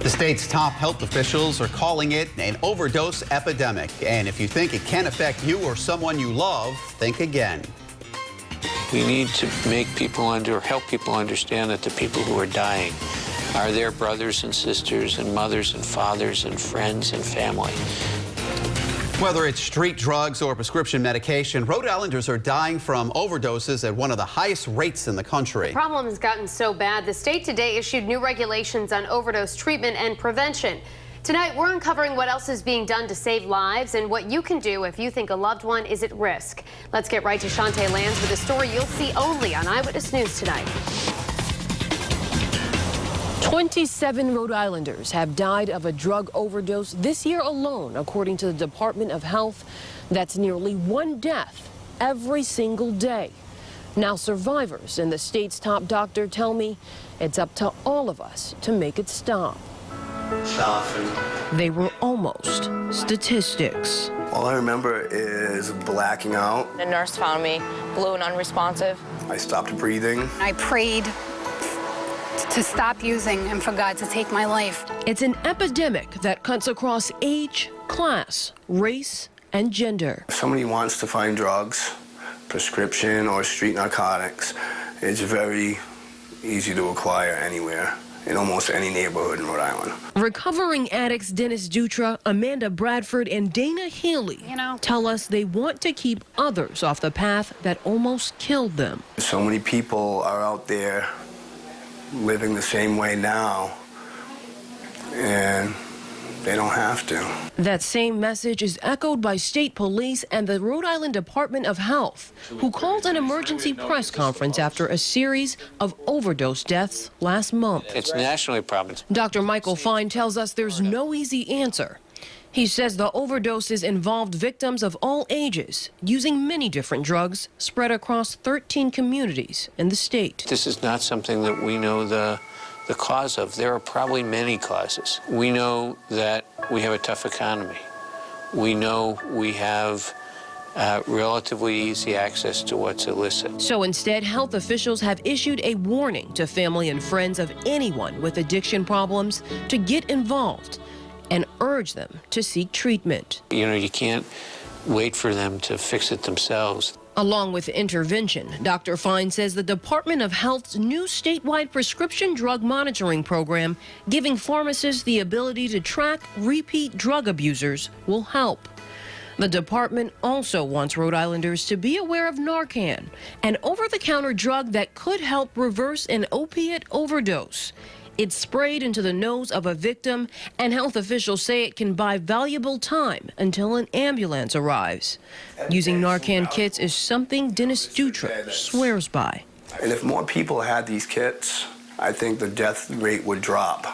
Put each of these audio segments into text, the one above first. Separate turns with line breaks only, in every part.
The state's top health officials are calling it an overdose epidemic. And if you think it can affect you or someone you love, think again.
We need to help people understand that the people who are dying are their brothers and sisters and mothers and fathers and friends and family.
Whether it's street drugs or prescription medication, Rhode Islanders are dying from overdoses at one of the highest rates in the country.
The problem has gotten so bad, the state today issued new regulations on overdose treatment and prevention. Tonight, we're uncovering what else is being done to save lives and what you can do if you think a loved one is at risk. Let's get right to Shantae Lands with a story you'll see only on Eyewitness News tonight.
27 Rhode Islanders have died of a drug overdose this year alone, according to the Department of Health. That's nearly one death every single day. Now, survivors and the state's top doctor tell me it's up to all of us to make it stop. They were almost statistics.
All I remember is blacking out.
A nurse found me blue and unresponsive.
I stopped breathing.
I prayed to stop using and for God to take my life.
It's an epidemic that cuts across age, class, race, and gender.
If somebody wants to find drugs, prescription or street narcotics, it's very easy to acquire anywhere, in almost any neighborhood in Rhode Island.
Recovering addicts Dennis Dutra, Amanda Bradford, and Dana Healy tell us they want to keep others off the path that almost killed them.
So many people are out there living the same way now, and they don't have to.
That same message is echoed by state police and the Rhode Island Department of Health, who called an emergency press conference after a series of overdose deaths last month.
It's nationally a problem.
Dr. Michael Fine tells us there's no easy answer. He says the overdoses involved victims of all ages, using many different drugs spread across 13 communities in the state.
This is not something that we know the cause of. There are probably many causes. We know that we have a tough economy. We know we have relatively easy access to what's illicit.
So instead, health officials have issued a warning to family and friends of anyone with addiction problems to get involved and urge them to seek treatment.
You know, you can't wait for them to fix it themselves.
Along with intervention, Dr. Fine says the Department of Health's new statewide prescription drug monitoring program, giving pharmacists the ability to track repeat drug abusers, will help. The department also wants Rhode Islanders to be aware of Narcan, an over-the-counter drug that could help reverse an opiate overdose. It's sprayed into the nose of a victim, and health officials say it can buy valuable time until an ambulance arrives. Using Narcan kits is something Dennis Dutra swears by.
And if more people had these kits, I think the death rate would drop.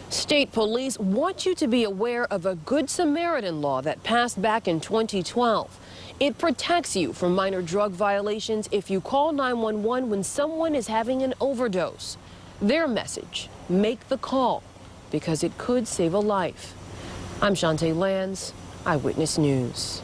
State police want you to be aware of a Good Samaritan law that passed back in 2012. It protects you from minor drug violations if you call 911 when someone is having an overdose. Their message, make the call, because it could save a life. I'm Shantae Lands, Eyewitness News.